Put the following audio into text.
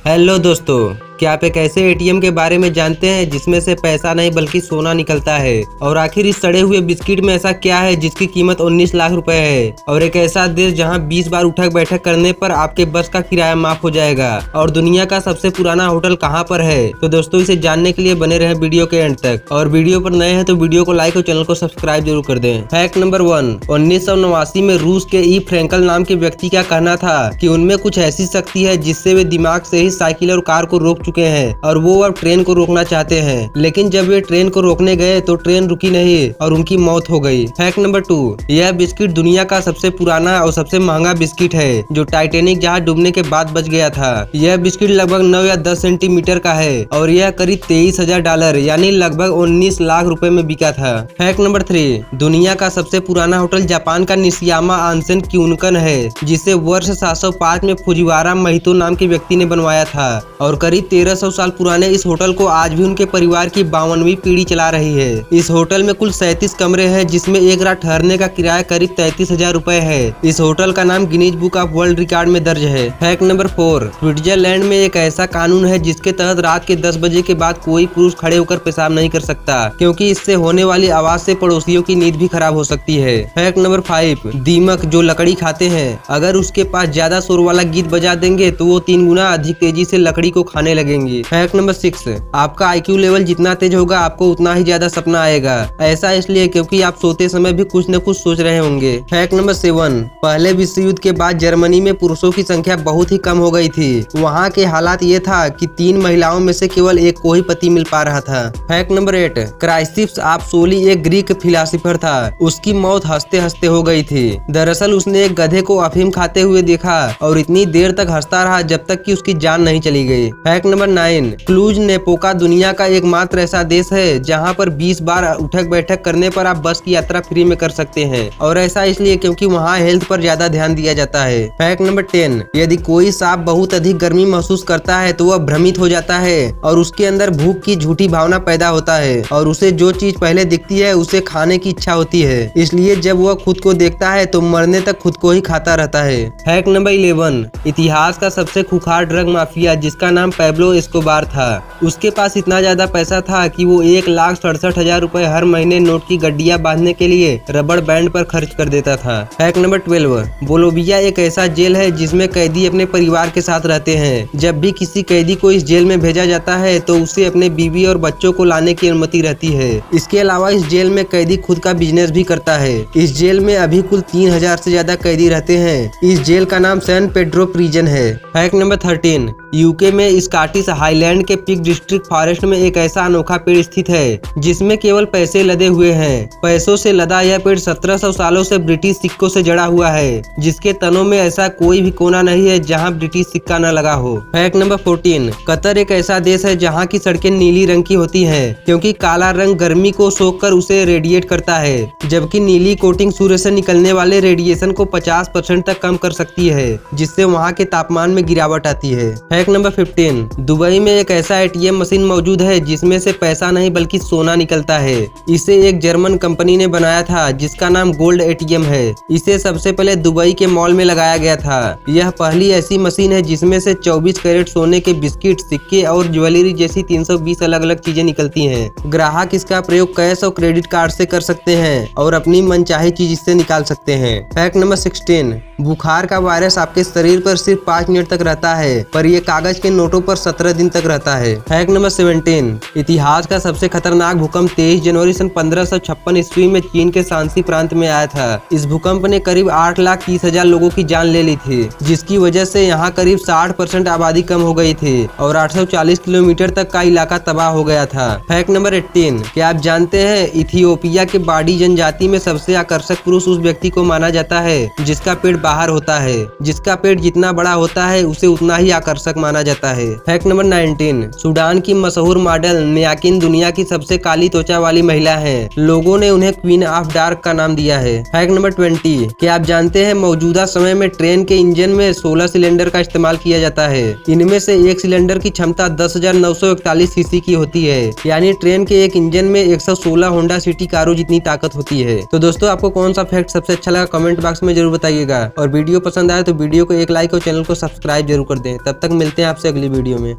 Hello दोस्तों, क्या आप एक ऐसे एटीएम के बारे में जानते हैं जिसमें से पैसा नहीं बल्कि सोना निकलता है। और आखिर इस सड़े हुए बिस्किट में ऐसा क्या है जिसकी कीमत 19 लाख रुपए है। और एक ऐसा देश जहां 20 बार उठक बैठक करने पर आपके बस का किराया माफ हो जाएगा। और दुनिया का सबसे पुराना होटल कहां पर है। तो दोस्तों, इसे जानने के लिए बने रहे वीडियो के एंड तक। और वीडियो पर नए हैं तो वीडियो को लाइक और चैनल को सब्सक्राइब जरूर कर दें। फैक्ट नंबर 1, 1989 में रूस के ई फ्रेंकल नाम के व्यक्ति का कहना था कि उनमें कुछ ऐसी शक्ति है जिससे वे दिमाग से ही साइकिल और कार को रोक चुके हैं और वो अब ट्रेन को रोकना चाहते हैं। लेकिन जब वे ट्रेन को रोकने गए तो ट्रेन रुकी नहीं और उनकी मौत हो गई। फैक्ट नंबर 2, यह बिस्किट दुनिया का सबसे पुराना और सबसे महंगा बिस्किट है जो टाइटैनिक जहाज डूबने के बाद बच गया था। यह बिस्किट लगभग 9 या 10 सेंटीमीटर का है और यह करीब $23,000 यानी लगभग 19 लाख रुपए में बिका था। फैक्ट नंबर 3, दुनिया का सबसे पुराना होटल जापान का निशियामा आंसेन क्यूनकन है जिसे वर्ष 705 में फुजिवारा महितो नाम के व्यक्ति ने बनवाया था। और करीब 1300 साल पुराने इस होटल को आज भी उनके परिवार की 52वीं पीढ़ी चला रही है। इस होटल में कुल 37 कमरे हैं जिसमें एक रात ठहरने का किराया करीब 33,000 रुपए है। इस होटल का नाम Guinness book of world record में दर्ज है। फैक्ट नंबर 4, स्विट्जरलैंड में एक ऐसा कानून है जिसके तहत रात के 10 बजे के बाद कोई पुरुष खड़े होकर पेशाब नहीं कर सकता क्योंकि इससे होने वाली आवाज से पड़ोसियों की नींद भी खराब हो सकती है। फैक्ट नंबर 5, दीमक जो लकड़ी खाते हैं अगर उसके पास ज्यादा शोर वाला गीत बजा देंगे तो वो 3 गुना अधिक तेजी से लकड़ी को खाने लगेंगी। फैक्ट नंबर 6, आपका IQ लेवल जितना तेज होगा आपको उतना ही ज्यादा सपना आएगा। ऐसा इसलिए क्योंकि आप सोते समय भी कुछ न कुछ सोच रहे होंगे। फैक्ट नंबर 7, पहले विश्व युद्ध के बाद जर्मनी में पुरुषों की संख्या बहुत ही कम हो गई थी। वहाँ के हालात ये था कि 3 महिलाओं में से केवल एक को ही पति मिल पा रहा था। फैक्ट नंबर 8, क्राइसिप्स ऑफ सोली एक ग्रीक फिलोसोफर था। उसकी मौत हंसते हंसते हो गई थी। दरअसल उसने एक गधे को अफीम खाते हुए देखा और इतनी देर तक हंसता रहा जब तक कि उसकी जान नहीं चली गई। फैक्ट नंबर 9, क्लूज नेपोका दुनिया का एकमात्र ऐसा देश है जहां पर 20 बार उठक बैठक करने पर आप बस की यात्रा फ्री में कर सकते हैं। और ऐसा इसलिए क्योंकि वहां हेल्थ पर ज्यादा ध्यान दिया जाता है। फैक्ट नंबर 10, यदि कोई सांप बहुत अधिक गर्मी महसूस करता है तो वह भ्रमित हो जाता है और उसके अंदर भूख की झूठी भावना पैदा होता है और उसे जो चीज पहले दिखती है उसे खाने की इच्छा होती है। इसलिए जब वह खुद को देखता है तो मरने तक खुद को ही खाता रहता है। फैक्ट नंबर 11, इतिहास का सबसे खुखार ड्रग माफिया जिसका नाम पैब्लो एस्कोबार था, उसके पास इतना ज्यादा पैसा था कि वो 1,67,000 रुपए हर महीने नोट की गड्डियां बांधने के लिए रबड़ बैंड पर खर्च कर देता था। फैक्ट नंबर 12, बोलोविया एक ऐसा जेल है जिसमें कैदी अपने परिवार के साथ रहते हैं। जब भी किसी कैदी को इस जेल में भेजा जाता है तो उसे अपने बीवी और बच्चों को लाने की अनुमति रहती है। इसके अलावा इस जेल में कैदी खुद का बिजनेस भी करता है। इस जेल में अभी कुल 3,000 से ज्यादा कैदी रहते हैं। इस जेल का नाम सैन पेड्रो प्रिजन है। फैक्ट नंबर 13, यूके में स्कॉटिश हाईलैंड के पिक डिस्ट्रिक्ट फॉरेस्ट में एक ऐसा अनोखा पेड़ स्थित है जिसमें केवल पैसे लदे हुए हैं। पैसों से लदा यह पेड़ 1700 सालों से ब्रिटिश सिक्कों से जड़ा हुआ है जिसके तनों में ऐसा कोई भी कोना नहीं है जहां ब्रिटिश सिक्का न लगा हो। फैक्ट नंबर 14, कतर एक ऐसा देश है जहां की सड़कें नीली रंग की होती हैं क्योंकि काला रंग गर्मी को सोखकर उसे रेडिएट करता है जबकि नीली कोटिंग सूर्य से निकलने वाले रेडिएशन को 50% तक कम कर सकती है जिससे वहाँ के तापमान में गिरावट आती है। फैक्ट नंबर 15, दुबई में एक ऐसा ATM मशीन मौजूद है जिसमें से पैसा नहीं बल्कि सोना निकलता है। इसे एक जर्मन कंपनी ने बनाया था जिसका नाम गोल्ड ATM है। इसे सबसे पहले दुबई के मॉल में लगाया गया था। यह पहली ऐसी मशीन है जिसमें से 24 कैरेट सोने के बिस्किट, सिक्के और ज्वेलरी जैसी 320 अलग अलग चीजें निकलती हैं। ग्राहक इसका प्रयोग कैश और क्रेडिट कार्ड से कर सकते हैं और अपनी मनचाही चीज इससे निकाल सकते हैं। फैक्ट नंबर 16, बुखार का वायरस आपके शरीर पर सिर्फ 5 मिनट तक रहता है पर यह कागज के नोटों पर 17 दिन तक रहता है। फैक्ट नंबर 17, इतिहास का सबसे खतरनाक भूकंप 23 जनवरी सन 1556 ईस्वी में चीन के शांसी प्रांत में आया था। इस भूकंप ने करीब 8,30,000 लोगों की जान ले ली थी जिसकी वजह से यहाँ करीब 60% आबादी कम हो गई थी और 840 किलोमीटर तक का इलाका तबाह हो गया था। फैक्ट नंबर 18, क्या आप जानते हैं इथियोपिया के बाडी जनजाति में सबसे आकर्षक पुरुष उस व्यक्ति को माना जाता है जिसका पेट बाहर होता है। जिसका पेट जितना बड़ा होता है उसे उतना ही आकर्षक माना जाता है। फैक्ट नंबर 19, सूडान की मशहूर मॉडल म्याकिन दुनिया की सबसे काली त्वचा वाली महिला है। लोगों ने उन्हें क्वीन ऑफ डार्क का नाम दिया है। फैक्ट नंबर 20, क्या आप जानते हैं मौजूदा समय में ट्रेन के इंजन में 16 सिलेंडर का इस्तेमाल किया जाता है। इनमें से एक सिलेंडर की क्षमता 10,941 सीसी की होती है यानी ट्रेन के एक इंजन में 116 होंडा सिटी कारों जितनी ताकत होती है। तो दोस्तों, आपको कौन सा फैक्ट सबसे अच्छा लगा कमेंट बॉक्स में जरूर बताइएगा और वीडियो पसंद आए तो वीडियो को एक लाइक और चैनल को सब्सक्राइब जरूर कर दें। तब तक मिलते हैं आपसे अगली वीडियो में।